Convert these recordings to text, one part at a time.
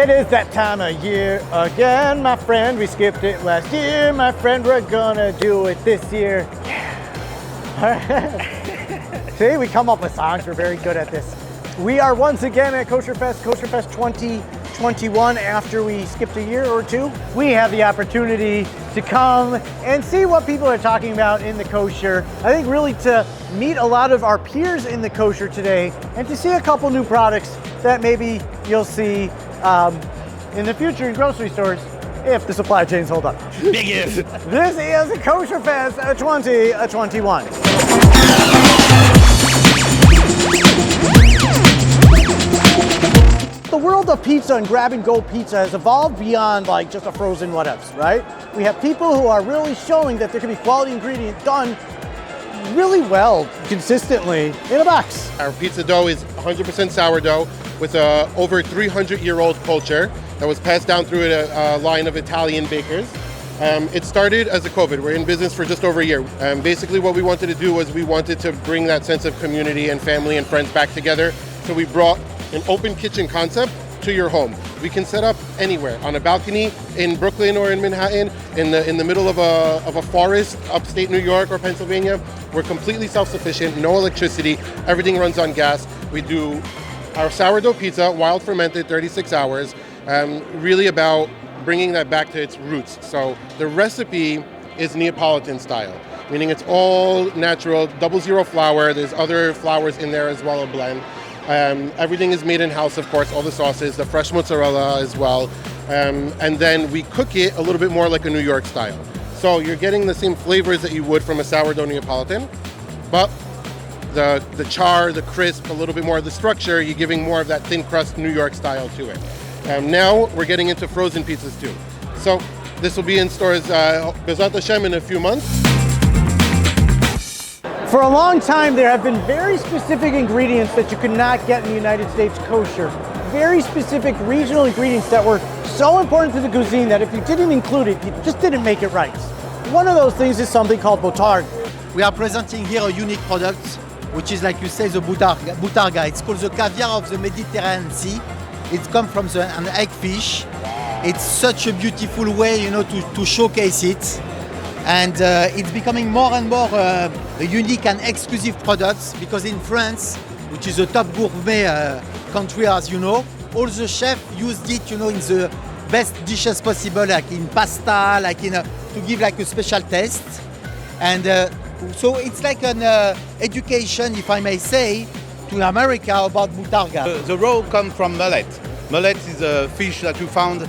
It is that time of year again, my friend. We skipped it last year, my friend. We're gonna do it this year. Yeah. See, we come up with songs. We're very good at this. We are once again at Kosherfest 2021. After we skipped a year or two, we have the opportunity to come and see what people are talking about in the kosher. I think really to meet a lot of our peers in the kosher today and to see a couple new products that maybe you'll see in the future in grocery stores if the supply chains hold up. Big if. This is Kosherfest 2021. The world of pizza and grab-and-go pizza has evolved beyond like just a frozen whatevs, right? We have people who are really showing that there can be quality ingredient done really well, consistently, in a box. Our pizza dough is 100% sourdough with a over 300-year-old culture that was passed down through a line of Italian bakers. It started as a COVID. We're in business for just over a year. Basically what we wanted to do was we wanted to bring that sense of community and family and friends back together. So we brought an open kitchen concept to your home. We can set up anywhere, on a balcony in Brooklyn or in Manhattan, in the middle of a forest, upstate New York or Pennsylvania. We're completely self-sufficient, no electricity, everything runs on gas. We do our sourdough pizza, wild fermented, 36 hours, really about bringing that back to its roots. So the recipe is Neapolitan style, meaning it's all natural, 00 flour. There's other flours in there as well, a blend. Everything is made in-house, of course, all the sauces, the fresh mozzarella as well. And then we cook it a little bit more like a New York style. So you're getting the same flavors that you would from a sourdough Neapolitan, but the char, the crisp, a little bit more of the structure, you're giving more of that thin crust New York style to it. Now we're getting into frozen pizzas too. So this will be in stores, Bezat Hashem, in a few months. For a long time, there have been very specific ingredients that you could not get in the United States kosher. Very specific regional ingredients that were so important to the cuisine that if you didn't include it, you just didn't make it right. One of those things is something called Botarga. We are presenting here a unique product, which is, like you say, the Botarga. It's called the caviar of the Mediterranean Sea. It comes from an egg fish. It's such a beautiful way, to showcase it. And it's becoming more and more a unique and exclusive products because in France, which is a top gourmet country, as you know, all the chefs used it, in the best dishes possible, like in pasta, to give like a special taste. And so it's like an education, if I may say, to America about Botarga. The raw comes from mullet. Mullet is a fish that you found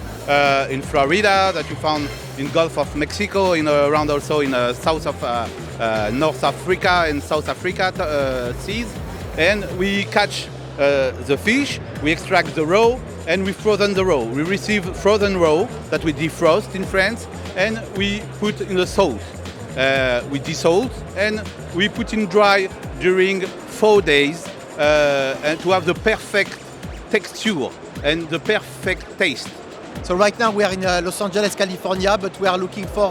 in Florida, that you found in Gulf of Mexico, around also in south of North Africa and South Africa seas. And we catch the fish, we extract the raw, and we frozen the raw. We receive frozen raw that we defrost in France, and we put in the salt. We desalt, and we put in dry during 4 days, and to have the perfect texture and the perfect taste. So right now we are in Los Angeles, California, but we are looking for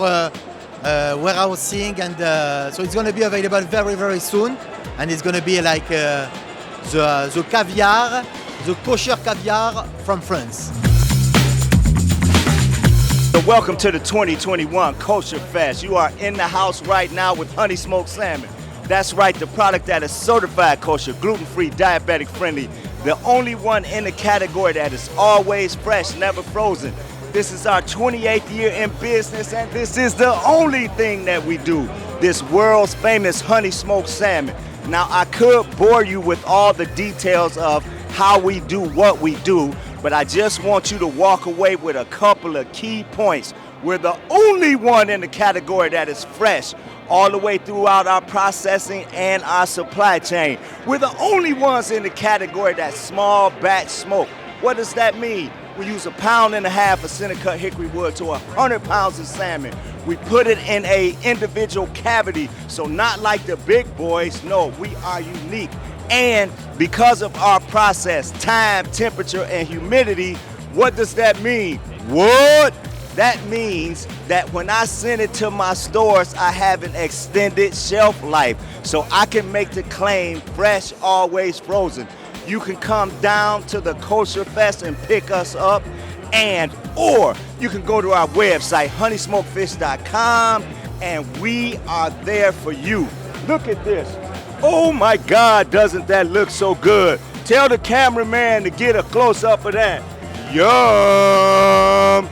warehousing, and so it's going to be available very, very soon. And it's going to be like the caviar, the kosher caviar from France. So welcome to the 2021 Kosher Fest. You are in the house right now with honey smoked salmon. That's right, the product that is certified kosher, gluten-free, diabetic friendly. The only one in the category that is always fresh, never frozen. This is our 28th year in business, and this is the only thing that we do. This world's famous honey smoked salmon. Now, I could bore you with all the details of how we do what we do, but I just want you to walk away with a couple of key points. We're the only one in the category that is fresh all the way throughout our processing and our supply chain. We're the only ones in the category that's small batch smoke. What does that mean? We use 1.5 pounds of center-cut hickory wood to 100 pounds of salmon. We put it in a individual cavity, so not like the big boys. No, we are unique. And because of our process, time, temperature, and humidity, what does that mean? What? That means that when I send it to my stores, I have an extended shelf life. So I can make the claim, fresh, always frozen. You can come down to the Kosher Fest and pick us up or you can go to our website, honeysmokefish.com, and we are there for you. Look at this. Oh my God, doesn't that look so good? Tell the cameraman to get a close-up of that. Yum!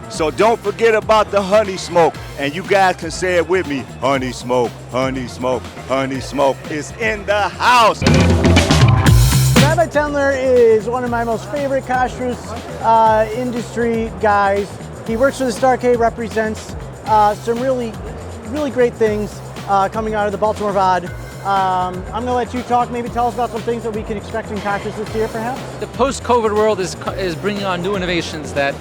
So don't forget about the honey smoke, and you guys can say it with me. Honey smoke, honey smoke, honey smoke is in the house. Rabbi Tendler is one of my most favorite kashrus industry guys. He works for the Starcade, represents some really great things coming out of the Baltimore VOD. I'm going to let you talk, maybe tell us about some things that we can expect in kashrus this year, perhaps? The post-COVID world is bringing on new innovations that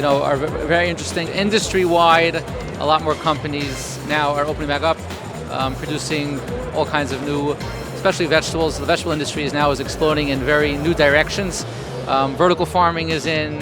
are very interesting. Industry-wide, a lot more companies now are opening back up, producing all kinds of new, especially vegetables. The vegetable industry is exploding in very new directions. Vertical farming is in,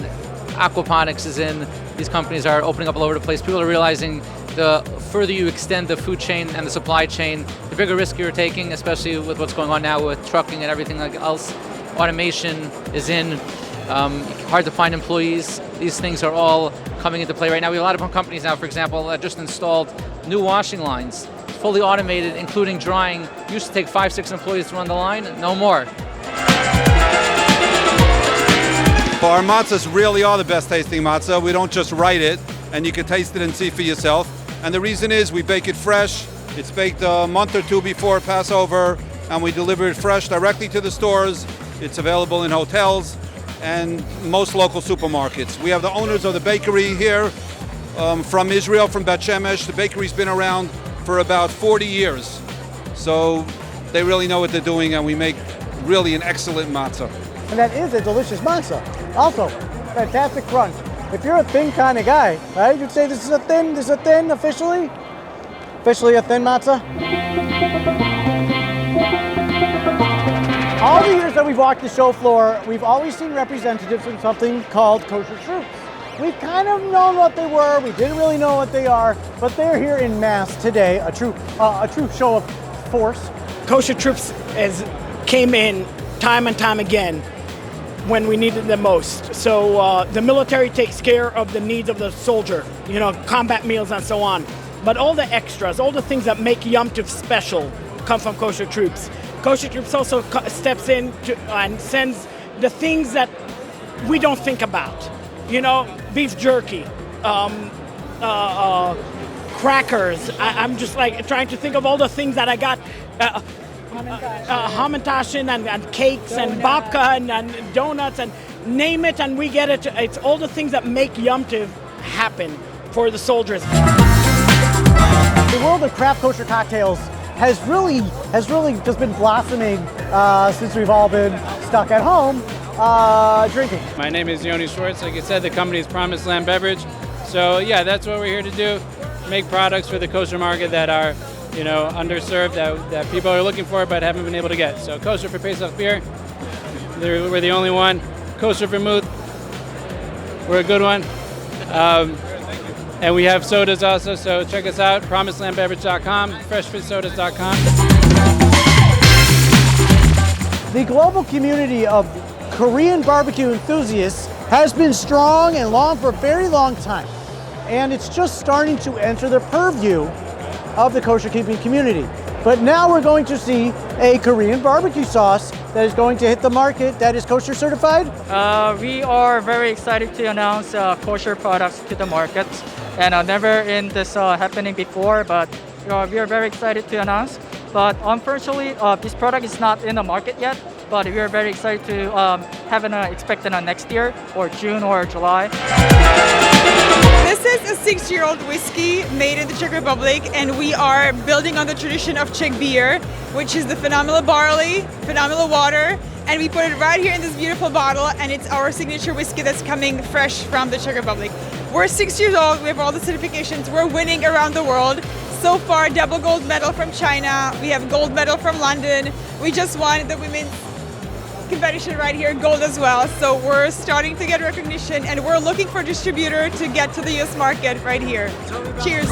aquaponics is in. These companies are opening up all over the place. People are realizing the further you extend the food chain and the supply chain, the bigger risk you're taking, especially with what's going on now with trucking and everything else. Automation is in. Hard to find employees. These things are all coming into play right now. We have a lot of companies now, for example, that just installed new washing lines, fully automated, including drying. Used to take 5-6 employees to run the line, no more. Well, our matzahs really are the best tasting matzah. We don't just write it, and you can taste it and see for yourself. And the reason is we bake it fresh. It's baked a month or two before Passover, and we deliver it fresh directly to the stores. It's available in hotels and most local supermarkets. We have the owners of the bakery here from Israel, from Bet Shemesh. The bakery's been around for about 40 years. So they really know what they're doing, and we make really an excellent matzah. And that is a delicious matzah. Also, fantastic crunch. If you're a thin kind of guy, right, you'd say this is a thin officially a thin matzah. All the years that we've walked the show floor, we've always seen representatives from something called Kosher Troops. We've kind of known what they were, we didn't really know what they are, but they're here in mass today, a true show of force. Kosher Troops came in time and time again when we needed them most. So the military takes care of the needs of the soldier, combat meals and so on. But all the extras, all the things that make Yom Tov special come from Kosher Troops. Kosher Troops also steps in and sends the things that we don't think about. Beef jerky, crackers. I'm just like trying to think of all the things that I got. Hamantashen and cakes and babka and donuts and name it, and we get it. It's all the things that make Yom Tov happen for the soldiers. The world of craft kosher cocktails has really just been blossoming since we've all been stuck at home drinking. My name is Yoni Schwartz. Like I said, the company is Promised Land Beverage. So yeah, that's what we're here to do. Make products for the kosher market that are, underserved, that people are looking for but haven't been able to get. So kosher for Pesach beer, we're the only one. Kosher vermouth, we're a good one. And we have sodas also, so check us out, promisedlandbeverage.com, freshfitsodas.com. The global community of Korean barbecue enthusiasts has been strong and long for a very long time. And it's just starting to enter the purview of the kosher keeping community. But now we're going to see a Korean barbecue sauce that is going to hit the market that is kosher certified. We are very excited to announce kosher products to the market. And never in this happening before, but we are very excited to announce. But unfortunately, this product is not in the market yet, but we are very excited to have an expected next year, or June or July. This is a 6-year-old whiskey made in the Czech Republic, and we are building on the tradition of Czech beer, which is the phenomenal barley, phenomenal water, and we put it right here in this beautiful bottle, and it's our signature whiskey that's coming fresh from the Czech Republic. We're 6 years old, we have all the certifications, we're winning around the world. So far, double gold medal from China, we have gold medal from London, we just won the women's competition right here, gold as well. So we're starting to get recognition, and we're looking for a distributor to get to the US market right here. Cheers.